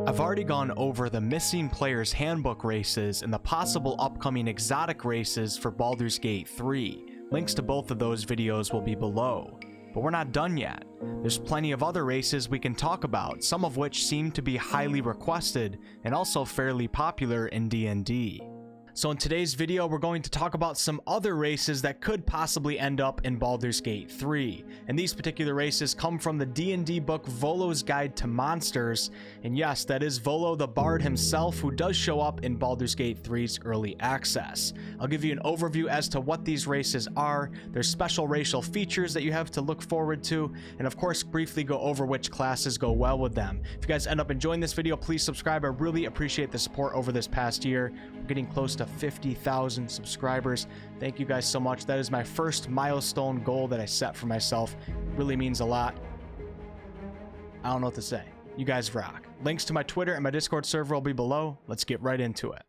I've already gone over the missing player's handbook races and the possible upcoming exotic races for Baldur's Gate 3. Links to both of those videos will be below. But we're not done yet. There's plenty of other races we can talk about, some of which seem to be highly requested and also fairly popular in D&D. So in today's video, we're going to talk about some other races that could possibly end up in Baldur's Gate 3. And these particular races come from the D&D book Volo's Guide to Monsters. And yes, that is Volo the Bard himself, who does show up in Baldur's Gate 3's early access. I'll give you an overview as to what these races are, their special racial features that you have to look forward to, and of course briefly go over which classes go well with them. If you guys end up enjoying this video, please subscribe. I really appreciate the support over this past year. We're getting close to 50,000 subscribers. Thank you guys so much. That is my first milestone goal that I set for myself. It really means a lot. I don't know what to say. You guys rock. Links to my Twitter and my Discord server will be below. Let's get right into it.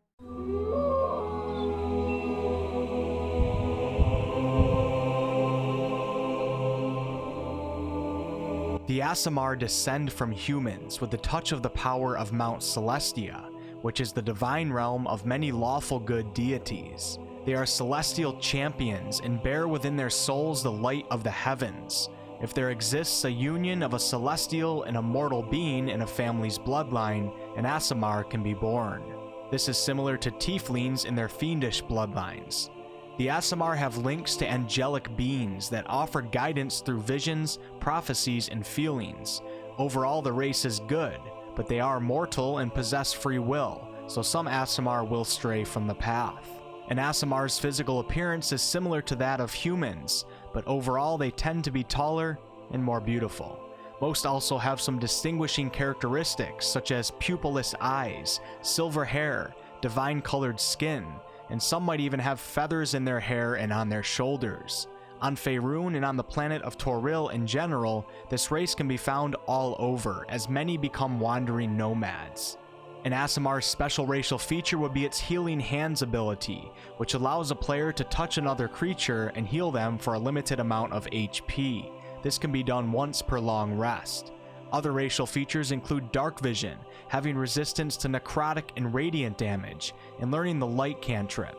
The Asamar descend from humans with the touch of the power of Mount Celestia, which is the divine realm of many lawful good deities. They are celestial champions and bear within their souls the light of the heavens. If there exists a union of a celestial and a mortal being in a family's bloodline, an Asamar can be born. This is similar to tieflings in their fiendish bloodlines. The Asamar have links to angelic beings that offer guidance through visions, prophecies, and feelings. Overall, the race is good, but they are mortal and possess free will, so some Asamar will stray from the path. An Asamar's physical appearance is similar to that of humans, but overall they tend to be taller and more beautiful. Most also have some distinguishing characteristics such as pupilless eyes, silver hair, divine-colored skin, and some might even have feathers in their hair and on their shoulders. On Faerun and on the planet of Toril in general, this race can be found all over, as many become wandering nomads. An Asamar's special racial feature would be its Healing Hands ability, which allows a player to touch another creature and heal them for a limited amount of HP. This can be done once per long rest. Other racial features include Dark Vision, having resistance to necrotic and radiant damage, and learning the Light cantrip.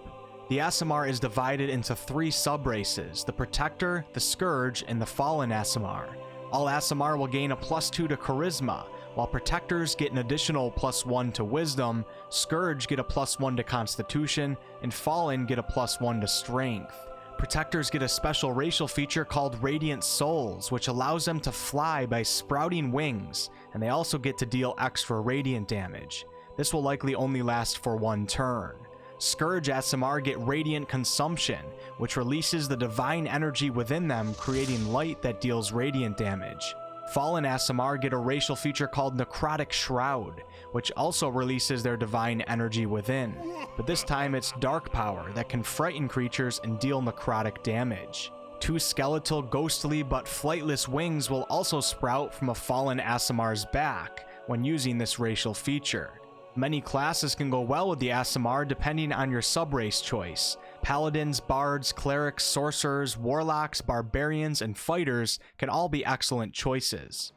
The Asamar is divided into 3 sub-races: the Protector, the Scourge, and the Fallen Asamar. All Asamar will gain a +2 to Charisma, while Protectors get an additional +1 to Wisdom, Scourge get a +1 to Constitution, and Fallen get a +1 to Strength. Protectors get a special racial feature called Radiant Souls, which allows them to fly by sprouting wings, and they also get to deal extra radiant damage. This will likely only last for 1 turn. Scourge Asamar get Radiant Consumption, which releases the divine energy within them, creating light that deals radiant damage. Fallen Asamar get a racial feature called Necrotic Shroud, which also releases their divine energy within, but this time it's dark power that can frighten creatures and deal necrotic damage. 2 skeletal, ghostly, but flightless wings will also sprout from a Fallen Asamar's back when using this racial feature. Many classes can go well with the Asamar depending on your subrace choice. Paladins, bards, clerics, sorcerers, warlocks, barbarians, and fighters can all be excellent choices.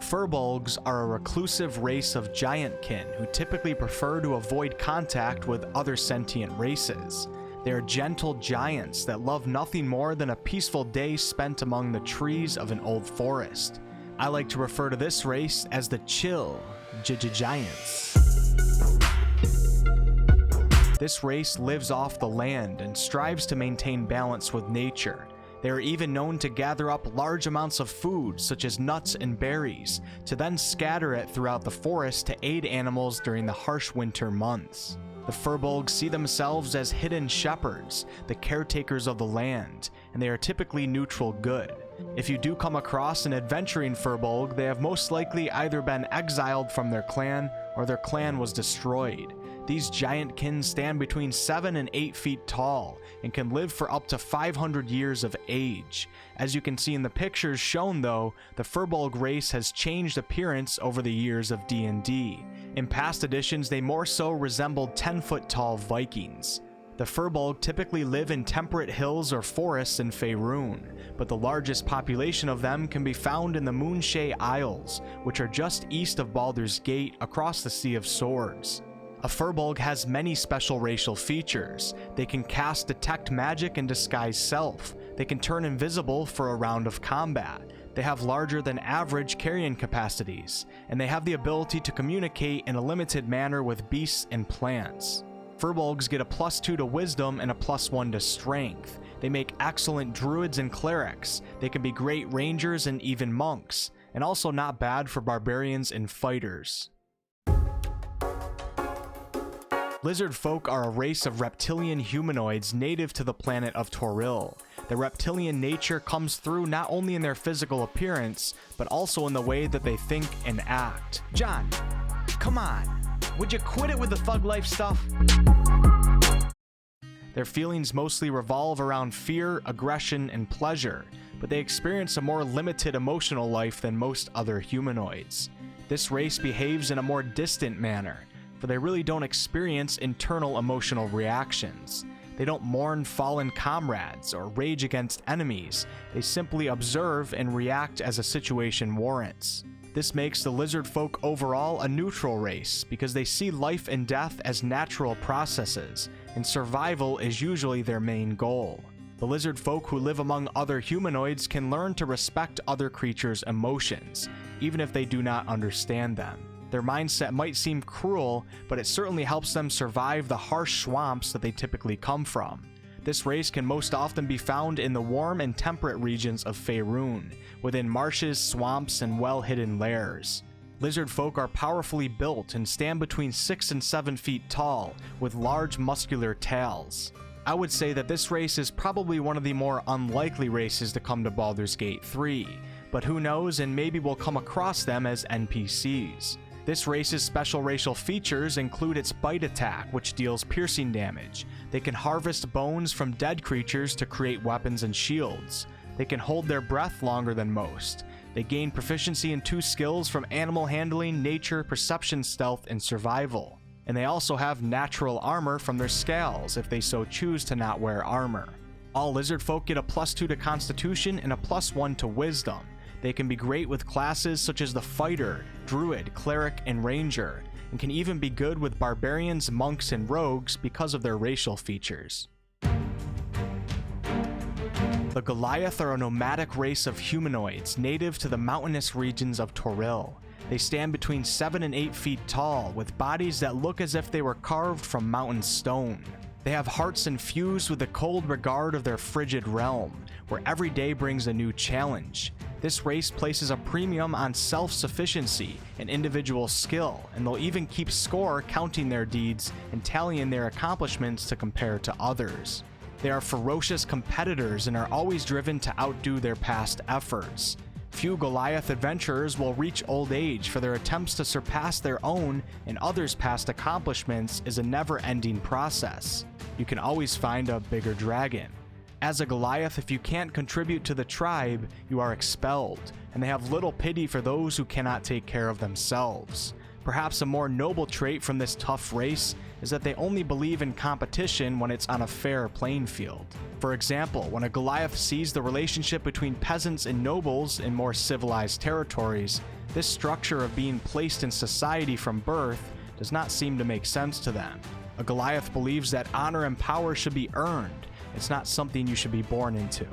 Firbolgs are a reclusive race of giantkin who typically prefer to avoid contact with other sentient races. They are gentle giants that love nothing more than a peaceful day spent among the trees of an old forest. I like to refer to this race as the chill giants. This race lives off the land and strives to maintain balance with nature. They are even known to gather up large amounts of food, such as nuts and berries, to then scatter it throughout the forest to aid animals during the harsh winter months. The Furbolg see themselves as hidden shepherds, the caretakers of the land, and they are typically neutral good. If you do come across an adventuring Furbolg, they have most likely either been exiled from their clan or their clan was destroyed. These giantkin stand between 7 and 8 feet tall and can live for up to 500 years of age. As you can see in the pictures shown though, the Furbolg race has changed appearance over the years of D&D. In past editions, they more so resembled 10-foot tall Vikings. The Furbolg typically live in temperate hills or forests in Faerun, but the largest population of them can be found in the Moonshae Isles, which are just east of Baldur's Gate across the Sea of Swords. A Firbolg has many special racial features. They can cast Detect Magic and Disguise Self. They can turn invisible for a round of combat. They have larger than average carrying capacities, and they have the ability to communicate in a limited manner with beasts and plants. Firbolgs get a +2 to Wisdom and a +1 to Strength. They make excellent druids and clerics. They can be great rangers and even monks, and also not bad for barbarians and fighters. Lizardfolk are a race of reptilian humanoids native to the planet of Toril. Their reptilian nature comes through not only in their physical appearance, but also in the way that they think and act. John, come on, would you quit it with the thug life stuff? Their feelings mostly revolve around fear, aggression, and pleasure, but they experience a more limited emotional life than most other humanoids. This race behaves in a more distant manner, for they really don't experience internal emotional reactions. They don't mourn fallen comrades or rage against enemies. They simply observe and react as a situation warrants. This makes the Lizardfolk overall a neutral race because they see life and death as natural processes, and survival is usually their main goal. The Lizardfolk who live among other humanoids can learn to respect other creatures' emotions, even if they do not understand them. Their mindset might seem cruel, but it certainly helps them survive the harsh swamps that they typically come from. This race can most often be found in the warm and temperate regions of Faerun, within marshes, swamps, and well-hidden lairs. Lizardfolk are powerfully built and stand between 6 and 7 feet tall, with large muscular tails. I would say that this race is probably one of the more unlikely races to come to Baldur's Gate 3, but who knows, and maybe we'll come across them as NPCs. This race's special racial features include its bite attack, which deals piercing damage. They can harvest bones from dead creatures to create weapons and shields. They can hold their breath longer than most. They gain proficiency in 2 skills from animal handling, nature, perception, stealth, and survival. And they also have natural armor from their scales if they so choose to not wear armor. All Lizardfolk get a +2 to Constitution and a +1 to Wisdom. They can be great with classes such as the Fighter, Druid, Cleric, and Ranger, and can even be good with Barbarians, Monks, and Rogues because of their racial features. The Goliath are a nomadic race of humanoids native to the mountainous regions of Toril. They stand between 7 and 8 feet tall, with bodies that look as if they were carved from mountain stone. They have hearts infused with the cold regard of their frigid realm, where every day brings a new challenge. This race places a premium on self-sufficiency and individual skill, and they'll even keep score counting their deeds and tallying their accomplishments to compare to others. They are ferocious competitors and are always driven to outdo their past efforts. Few Goliath adventurers will reach old age, for their attempts to surpass their own and others' past accomplishments is a never-ending process. You can always find a bigger dragon. As a Goliath, if you can't contribute to the tribe, you are expelled, and they have little pity for those who cannot take care of themselves. Perhaps a more noble trait from this tough race is that they only believe in competition when it's on a fair playing field. For example, when a Goliath sees the relationship between peasants and nobles in more civilized territories, this structure of being placed in society from birth does not seem to make sense to them. A Goliath believes that honor and power should be earned. It's not something you should be born into.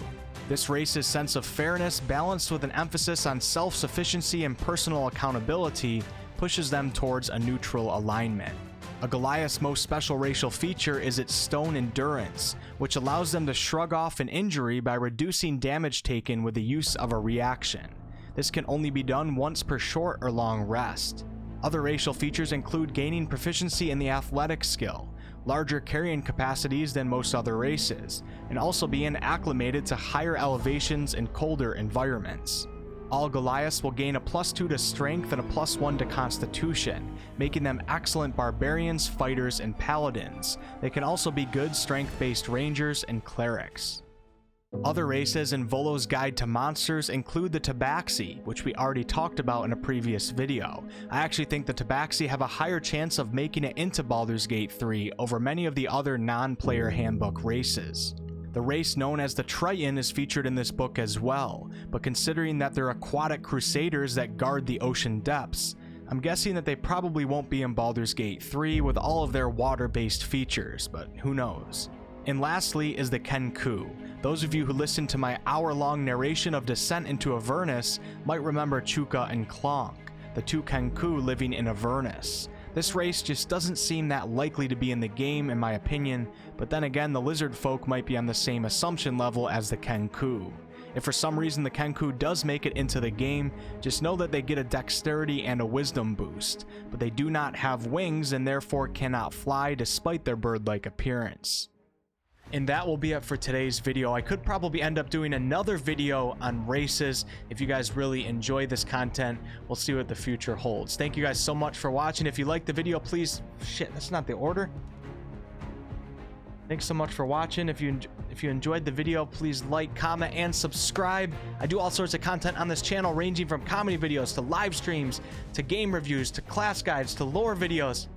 This race's sense of fairness, balanced with an emphasis on self-sufficiency and personal accountability, pushes them towards a neutral alignment. A Goliath's most special racial feature is its stone endurance, which allows them to shrug off an injury by reducing damage taken with the use of a reaction. This can only be done once per short or long rest. Other racial features include gaining proficiency in the athletic skill, larger carrying capacities than most other races, and also being acclimated to higher elevations and colder environments. All Goliaths will gain a +2 to Strength and a +1 to Constitution, making them excellent barbarians, fighters, and paladins. They can also be good strength-based rangers and clerics. Other races in Volo's Guide to Monsters include the tabaxi, which we already talked about in a previous video. I actually think the tabaxi have a higher chance of making it into Baldur's Gate 3 over many of the other non-player handbook races. The race known as the Triton is featured in this book as well, but considering that they're aquatic crusaders that guard the ocean depths, I'm guessing that they probably won't be in Baldur's Gate 3 with all of their water-based features, but who knows. And lastly is the kenku. Those of you who listened to my hour-long narration of Descent into Avernus might remember Chuka and Clonk, the two kenku living in Avernus. This race just doesn't seem that likely to be in the game in my opinion, but then again the Lizardfolk might be on the same assumption level as the kenku. If for some reason the kenku does make it into the game, just know that they get a dexterity and a wisdom boost, but they do not have wings and therefore cannot fly despite their bird-like appearance. And that will be it for today's video. I could probably end up doing another video on races. If you guys really enjoy this content, we'll see what the future holds. Thank you guys so much for watching. If you liked the video, please... Shit, that's not the order. Thanks so much for watching. If you enjoyed the video, please like, comment, and subscribe. I do all sorts of content on this channel, ranging from comedy videos to live streams to game reviews to class guides to lore videos.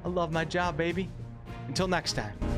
I love my job, baby. Until next time.